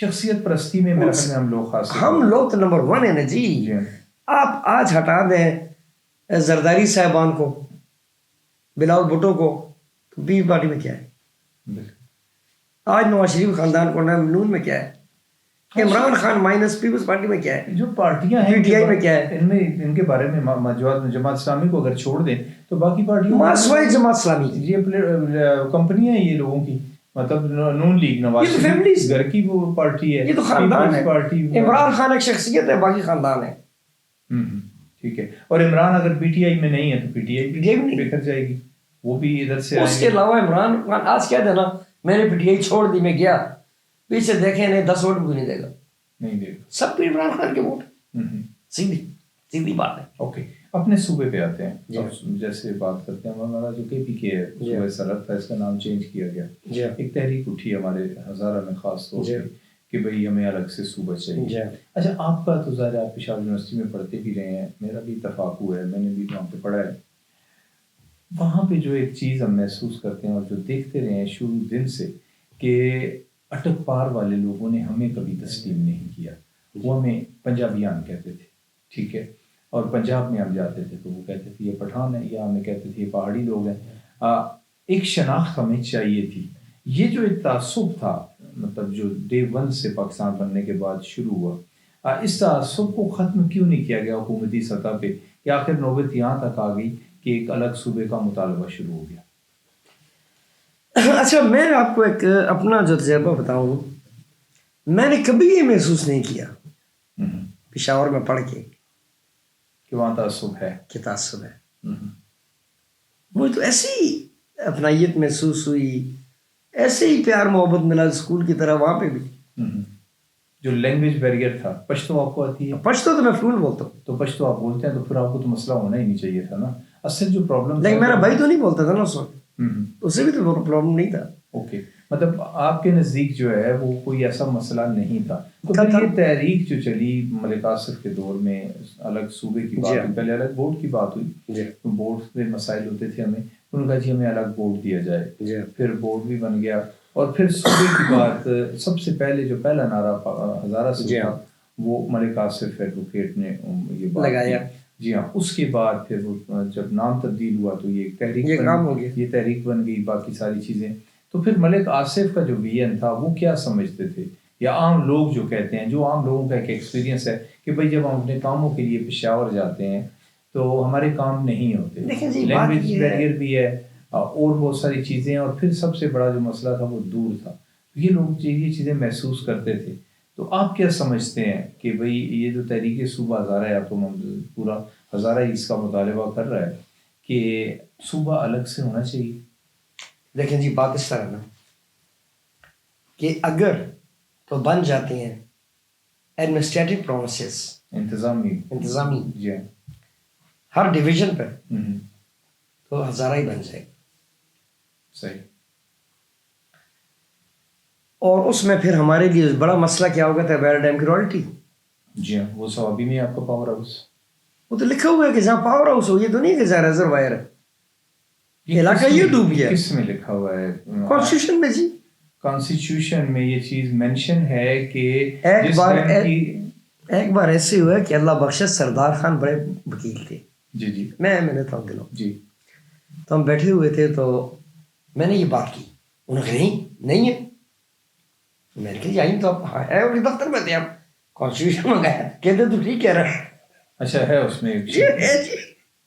شخصیت پرستی میں میرا خیال میں ہم لوگ خاص ہم لوگ تو نمبر 1 ہیں نا جی. آپ آج ہٹا دیں زرداری صاحبان کو، بلاول بھٹو کو، تو بی پارٹی میں کیا ہے؟ آج نواز شریف خاندان کو نون میں کیا ہے؟ Imran Khan minus Peoples Party میں کیا ہے؟ جو پارٹیاں ہیں پی ٹی آئی میں کیا ہے؟ ان کے بارے میں جماعت اسلامی کو اگر چھوڑ دیں تو باقی پارٹیوں ماسوائے جماعت اسلامی یہ کمپنیاں ہیں یہ لوگوں کی، مطلب نون لیگ نواز شریف گھر کی وہ پارٹی ہے، یہ تو خاندان ہے. پارٹی عمران خان ایک شخصیت ہے، باقی خاندان ہے. ٹھیک ہے. اور عمران اگر پی ٹی آئی میں نہیں ہے تو پی ٹی آئی بھی بکھر جائے گی، وہ بھی ادھر سے. اس کے علاوہ عمران خان آج کہہ دینا میں نے پی ٹی آئی چھوڑ دی، میں گیا، پیچھے دیکھیں نہیں 10 ووٹ بھی نہیں دے گا، نہیں دے گا، سب پہ عمران خان کے ووٹ. سیدھی بات ہے. اوکے، اپنے صوبے پہ آتے ہیں. جیسے بات کرتے ہیں ہمارا جو کے پی کے ہے، صوبہ سرحد تھا، اس کا نام چینج کیا گیا. ایک تحریک اٹھی ہمارے ہزارہ میں خاص طور پہ کہ بھئی ہمیں الگ سے صوبہ چاہیے. اچھا، آپ کا تو ظاہر آپ پشاور یونیورسٹی میں پڑھتے بھی رہے ہیں، میرا بھی اتفاق ہوا ہے، میں نے بھی وہاں پہ پڑھا ہے. وہاں پہ جو ایک چیز ہم محسوس کرتے ہیں اور جو دیکھتے رہے ہیں شروع دن سے کہ اٹک پار والے لوگوں نے ہمیں کبھی تسلیم نہیں کیا. وہ ہمیں پنجابیان کہتے تھے، ٹھیک ہے، اور پنجاب میں ہم جاتے تھے تو وہ کہتے تھے یہ پٹھان ہے، یا ہمیں کہتے تھے یہ پہاڑی لوگ ہیں. ایک شناخت ہمیں چاہیے تھی. یہ جو ایک تعصب تھا، مطلب جو ڈے 1 سے پاکستان بننے کے بعد شروع ہوا، اس تعصب کو ختم کیوں نہیں کیا گیا حکومتی سطح پہ کہ آخر نوبت یہاں تک آ گئی کہ ایک الگ صوبے کا مطالبہ شروع ہو گیا؟ اچھا، میں آپ کو ایک اپنا جو تجربہ بتاؤں، میں نے کبھی یہ محسوس نہیں کیا پشاور میں پڑھ کے کہ وہاں تعصب ہے، کہ تعصب ہے. مجھے تو ایسی اپنائیت محسوس ہوئی، ایسے ہی پیار محبت ملا اسکول کی طرح وہاں پہ بھی. جو لینگویج بیریئر تھا، پشتو آپ کو آتی ہے؟ پشتو تو میں فلوئنٹ بولتا ہوں. تو پشتو آپ بولتے ہیں تو پھر آپ کو تو مسئلہ ہونا ہی نہیں چاہیے تھا نا. اصل جو پرابلم، لیکن میرا بھائی تو نہیں بولتا تھا نا اس وقت، اسے بھی تو پرابلم نہیں تھا. اوکے، مطلب آپ کے نزدیک جو ہے وہ کوئی ایسا مسئلہ نہیں تھا. تو پھر یہ تحریک جو چلی ملک آصف کے دور میں، الگ صوبے کی بات ہوئی، پہلے الگ بورڈ کی بات ہوئی، بورڈ پہ مسائل ہوتے تھے، ہمیں انہوں نے کہا جی ہمیں الگ بورڈ دیا جائے، پھر بورڈ بھی بن گیا. اور پھر صوبے کی بات، سب سے پہلے جو پہلا نعرہ ہزارہ سے تھا وہ ملک آصف ایڈوکیٹ نے یہ بات لگایا. جی ہاں، اس کے بعد پھر وہ جب نام تبدیل ہوا تو یہ تحریک بن گئی، باقی ساری چیزیں. تو پھر ملک آصف کا جو ویژن تھا وہ کیا سمجھتے تھے، یا عام لوگ جو کہتے ہیں، جو عام لوگوں کا ایک ایکسپیرینس ہے کہ بھائی جب ہم اپنے کاموں کے لیے پشاور جاتے ہیں تو ہمارے کام نہیں ہوتے، لینگویج بیریئر بھی ہے اور بہت ساری چیزیں، اور پھر سب سے بڑا جو مسئلہ تھا وہ دور تھا. یہ لوگ یہ چیزیں محسوس کرتے تھے. تو آپ کیا سمجھتے ہیں کہ بھئی یہ جو تحریک صوبہ ہزارہ ہے، آپ کو پورا ہزارہ اس کا مطالبہ کر رہا ہے کہ صوبہ الگ سے ہونا چاہیے؟ دیکھیں جی، بات اس طرح نا کہ اگر تو بن جاتے ہیں ایڈمنسٹریٹو پروونسز، انتظامی جی ہر ڈویژن پر، تو ہزارہ ہی بن جائے. صحیح. اور اس میں پھر ہمارے لیے بڑا مسئلہ کیا ہوگا تھا، ویئر ڈیم کی رائلٹی. جی ہاں، وہ سوابی میں آپ کا پاور ہاؤس، وہ تو لکھا ہوا ہے کہ جہاں پاور ہاؤس ہو، یہ تو نہیں کہ جہاں ریزروائر ہے. علاقہ یہ ڈوب گیا. کس میں لکھا ہوا ہے؟ کانسٹیٹیوشن میں جی، کانسٹیٹیوشن میں یہ چیز مینشن ہے کہ ایک بار ایسے ہوا کہ اللہ بخشت سردار خان بڑے وکیل تھے. جی میں نے تو دلوں جی، تو ہم بیٹھے ہوئے تھے، تو میں نے یہ بات کی، انہوں نے کہا نہیں ہے. میں نے کہا یہیں تو آپ ہے ان کے دفتر میں تھے، ہم کانسٹیٹیوشن میں گئے، کہتے تو ٹھیک کہہ رہا ہے. اچھا ہے اس میں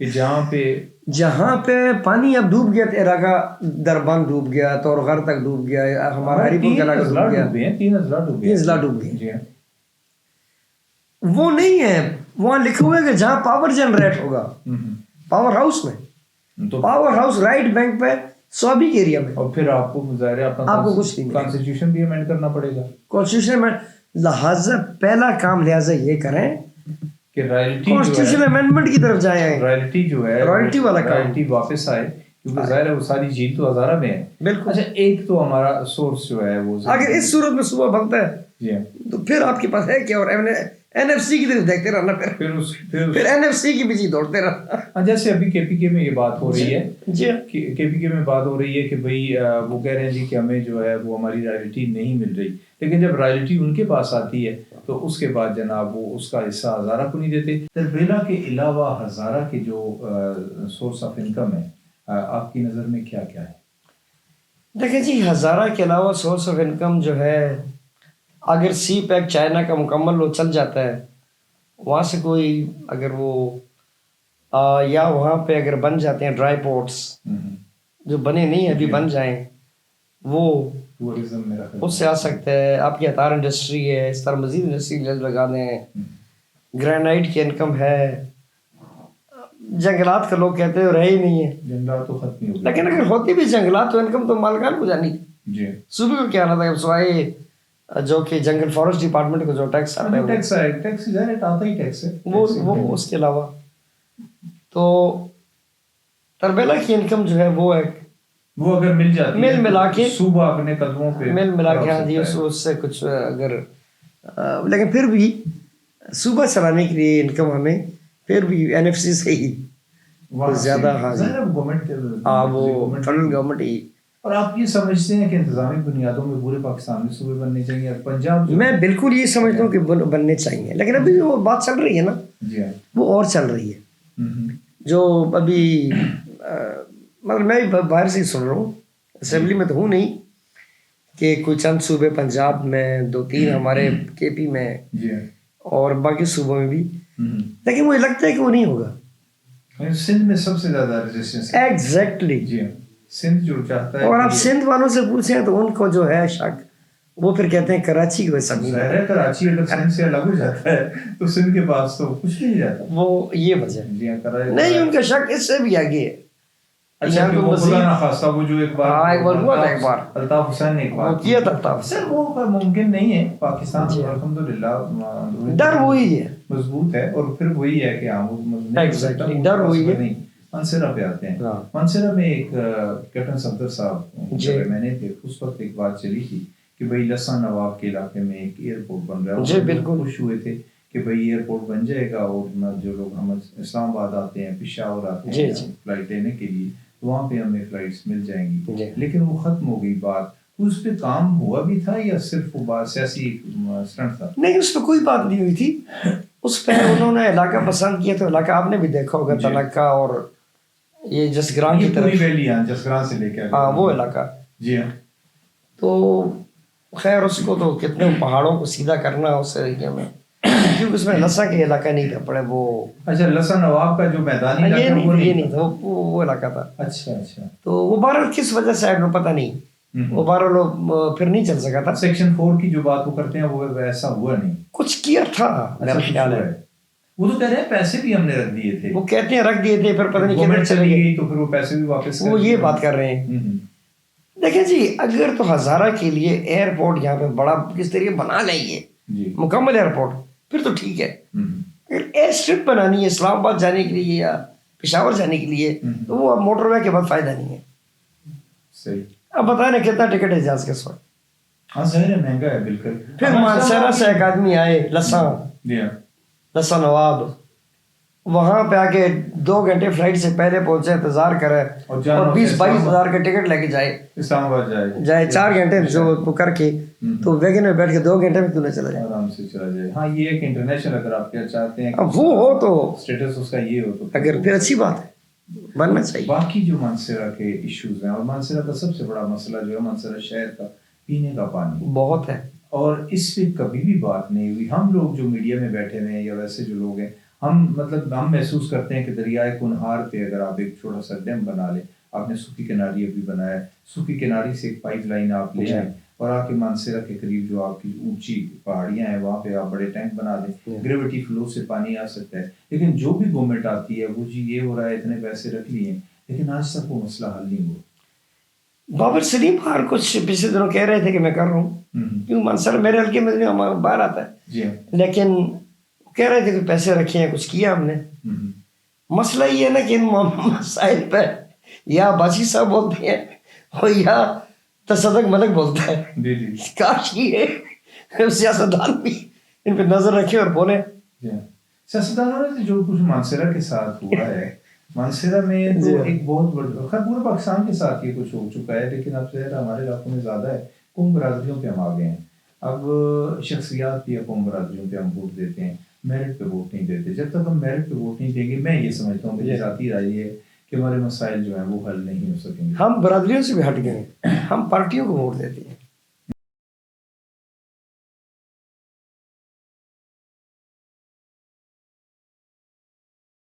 کہ جہاں پہ پانی اب ڈوب گیا، علاقہ دربند ڈوب گیا، تورغر تک ڈوب گیا، ہمارا ہری پور کا علاقہ ڈوب گیا، 3 اضلاع ڈوب گئے. وہ نہیں ہے، وہاں لکھا ہوا ہے کہ جہاں پاور جنریٹ ہوگا پاور ہاؤس میں، تو پاور ہاؤس رائٹ بینک پہ سوابی کے ایریا میں. اور پھر آپ کو ظاہر ہے آپ کو کچھ نہیں، کانسٹیٹیوشن بھی امینڈ کرنا پڑے گا. کانسٹیٹیوشن میں لہٰذا پہلا کام لہٰذا یہ کریں کہ کانسٹیٹیوشن امینڈمنٹ کی طرف جائیں، رائلٹی جو ہے رائلٹی والا کام، رائلٹی واپس آئے، کیونکہ ظاہر ہے وہ ساری جیت تو ہزارہ میں ہے. بالکل. اچھا، ایک تو ہمارا سورس جو ہے وہ اگر اس صورت میں صوبہ بنتا ہے جی تو پھر آپ کے پاس ہے کیا، اور این ایف سی کی طرف دیکھتے رہنا، پھر این ایف سی کی پیچھے دوڑتے رہنا. جیسے ابھی کے پی کے میں یہ بات ہو رہی ہے، جی کے پی کے میں بات ہو رہی ہے کہ بھئی وہ کہہ رہے ہیں جی کہ ہمیں جو ہے وہ ہماری رائلٹی نہیں مل رہی، لیکن جب رائلٹی ان کے پاس آتی ہے تو اس کے بعد جناب وہ اس کا حصہ ہزارہ کو نہیں دیتے. تربیلا کے علاوہ ہزارہ کے جو سورس آف انکم ہے آپ کی نظر میں کیا کیا ہے؟ دیکھیں جی ہزارہ کے علاوہ سورس آف انکم جو ہے اگر سی پیک چائنا کا مکمل وہ چل جاتا ہے وہاں سے کوئی اگر وہ یا وہاں پہ اگر بن جاتے ہیں ڈرائی پورٹس جو بنے نہیں ابھی بن جائیں وہ اس سے آ سکتا ہے. آپ کی عطار انڈسٹری ہے, اس طرح مزید انڈسٹری لگا دیں. گرینائٹ کی انکم ہے. جنگلات کا لوگ کہتے ہیں رہے ہی نہیں ہے, جنگلات تو ختم ہو گئے, لیکن اگر ہوتی بھی جنگلات تو انکم تو مالکان کو جانی جی صوبے کو کیا آنا تھا سوائے جو کہ جنگل فارسٹ ڈپارٹمنٹ کو جو ٹیکس آتا ہے وہ اس کے علاوہ تو تربیلا کی انکم جو ہے وہ ایک وہ اگر مل جاتی مل ملا کے صوبہ اپنے قدموں پہ مل ملا کے ہاں جی اس سے کچھ اگر لیکن پھر بھی صوبہ چلانے کے لیے انکم ہمیں پھر بھی این ایف سی سے ہی زیادہ ہاں جی وہ فیڈرل گورنمنٹ ہی. اور آپ یہ سمجھتے ہیں کہ انتظامی بنیادوں میں پورے پاکستان میں صوبے بننے چاہیے؟ پنجاب میں بالکل یہ سمجھتا ہوں کہ بننے چاہیے, لیکن ابھی وہ بات چل رہی ہے نا جی وہ اور چل رہی ہے جو ابھی مگر میں باہر سے ہی سن رہا ہوں, اسمبلی میں تو ہوں نہیں, کہ کوئی چند صوبے پنجاب میں 2-3 ہمارے کے پی میں اور باقی صوبوں میں بھی, لیکن مجھے لگتا ہے کہ وہ نہیں ہوگا. سندھ میں سب سے زیادہ ریزسٹنس ایگزیکٹلی جی سندھ جو چاہتا ہے, اور آپ سندھ والوں سے پوچھیں تو ان کو جو ہے شک وہ پھر کہتے ہیں کراچی کو ظاہر ہے کراچی اگر سندھ سے الگ ہو جاتا ہے تو سندھ کے پاس تو کچھ نہیں جاتا. وہ یہ وجہ نہیں, ان کا شک اس سے بھی آگے ہے. اچھا کہ وہ خدا نہ خواستہ وہ جو ایک بار ہوا تھا, ایک بار الطاف حسین نے ایک بار کیا تھا الطاف حسین, وہ ممکن نہیں ہے. پاکستان الحمدللہ ڈر وہی ہے, مضبوط ہے, اور پھر وہی ہے کہ ڈر وہی ہے. منصرہ پہ آتے ہیں. منصرہ میں ایک کیپٹن صفدر صاحب جب میں نے تھے اس وقت ایک بات چلی تھی کہ بھائی لسان نواب کے علاقے میں ایک ایئرپورٹ بن رہا ہے. جی بالکل خوش ہوئے تھے کہ بھائی ایئرپورٹ بن جائے گا اور جو لوگ ہم اسلام آباد آتے ہیں, پشاور آتے ہیں فلائٹ لینے کے لیے, تو وہاں پہ ہمیں فلائٹس مل جائیں گی. لیکن وہ ختم ہو گئی بات. اس پہ کام ہوا بھی تھا یا صرف وہ بات سیاسی اسٹنٹ تھا؟ نہیں, اس پہ کوئی بات نہیں ہوئی تھی. اس پہ انہوں نے علاقہ پسند کیا, تو علاقہ آپ نے بھی دیکھا ہوگا تلکہ اور یہ جسگران کی طرف ویلی ہے, جسگران سے لے کے ہاں وہ علاقہ. جی ہاں. تو خیر اس کو تو کتنے پہاڑوں کو سیدھا کرنا اس ایریا میں, کیونکہ اس میں لسا کے علاقہ نہیں تھا پڑے وہ. اچھا لسا نواب کا جو میدانی علاقہ یہ نہیں تھا, وہ علاقہ تھا. اچھا اچھا. تو وہ بہرحال کس وجہ سے آپ کو پتہ نہیں, وہ بہرحال پھر نہیں چل سکا تھا. سیکشن 4 کی جو بات وہ کرتے ہیں وہ ایسا ہوا نہیں, کچھ کیا تھا میرا خیال ہے. وہ تو کہہ رہے ہیں پیسے بھی ہم نے رکھ دیے تھے, وہ کہتے ہیں رکھ دیے تھے, پھر پتہ نہیں کدھر چلی گئی, تو پھر وہ پیسے بھی واپس وہ یہ بات کر رہے ہیں. دیکھیں جی اگر تو ہزارہ کے لیے ایئرپورٹ یہاں پہ بڑا کس طریقے بنا لیں گے مکمل ایئرپورٹ, پھر تو ٹھیک ہے. اگر ایئر اسٹرپ بنانی ہے اسلام آباد جانے کے لیے یا پشاور جانے کے لیے, تو وہ اب موٹر وے کے بعد فائدہ نہیں ہے. صحیح. اب بتائیں نا کتنا ٹکٹ ہے جہاز کے ساتھ. ہاں ظاہر ہے مہنگا ہے بالکل. پھر مانسہرہ سے ایک آدمی آئے لسا نواب, وہاں پہ آ کے 2 گھنٹے فلائٹ سے پہلے پہنچے, انتظار کرے اور 20-22 ہزار کا ٹکٹ لے کے جائے اسلام آباد جائے 4 گھنٹے جو کر کے, تو ویگن میں بیٹھ کے 2 گھنٹے میں کیوں نہ چلا جائے, آرام سے چلا جائے. ہاں یہ ایک انٹرنیشنل اگر آپ کیا چاہتے ہیں اب وہ ہو تو اسٹیٹس اس کا یہ ہو تو اگر پھر اچھی بات ہے, بننا چاہیے. باقی جو مانسہرہ کے ایشوز ہیں, اور مانسہرہ کا سب سے بڑا مسئلہ جو ہے مانسہرہ شہر کا پینے کا پانی بہت ہے, اور اس پہ کبھی بھی بات نہیں ہوئی. ہم لوگ جو میڈیا میں بیٹھے ہوئے ہیں یا ویسے جو لوگ ہیں, ہم محسوس کرتے ہیں کہ دریائے کنہار پہ اگر آپ ایک چھوٹا سا ڈیم بنا لیں, آپ نے سوکھی کناری ابھی بنایا ہے, سوکھی کناری سے ایک پائپ لائن آپ لے آئیں اور آ کے مانسہرہ کے قریب جو آپ کی اونچی پہاڑیاں ہیں وہاں پہ آپ بڑے ٹینک بنا دیں, گریویٹی فلو سے پانی آ سکتا ہے. لیکن جو بھی گورنمنٹ آتی ہے وہ جی یہ ہو رہا ہے, اتنے پیسے رکھ لیے ہیں, لیکن آج تک وہ مسئلہ حل نہیں ہوا. بابر سلیم خان کچھ پچھلے دنوں کہہ رہے تھے کہ میں کر رہا ہوں, کیوں مانسہرہ میرے حلقے میں باہر آتا ہے, لیکن کہہ رہے تھے کہ پیسے رکھے ہیں, کچھ کیا ہم نے. مسئلہ یہ ہے نا کہ ان مسائل پہ یا باجی صاحب بولتے ہیں اور یا تصدق ملک بولتا ہے. کاش یہ سیاستدان بھی ان پہ نظر رکھے اور بولے. سیاستدانوں نے جو کچھ مانسہرہ کے ساتھ ہوا ہے, مانسہرہ میں تو ایک بہت بڑا, خیر پورے پاکستان کے ساتھ یہ کچھ ہو چکا ہے, لیکن اب ظاہر ہمارے علاقوں میں زیادہ ہے, قوم برادریوں پہ ہم آ گئے ہیں. اب شخصیات کی قوم برادریوں پہ ہم ووٹ دیتے ہیں، میرٹ پہ ووٹ نہیں دیتے. جب تک ہم میرٹ پہ ووٹ نہیں دیں گے، میں یہ سمجھتا ہوں کہ ذاتی رائے ہے کہ ہمارے مسائل جو ہیں وہ حل نہیں ہو سکیں گے. ہم برادریوں سے بھی ہٹ گئے، ہم پارٹیوں کو ووٹ دیتے ہیں.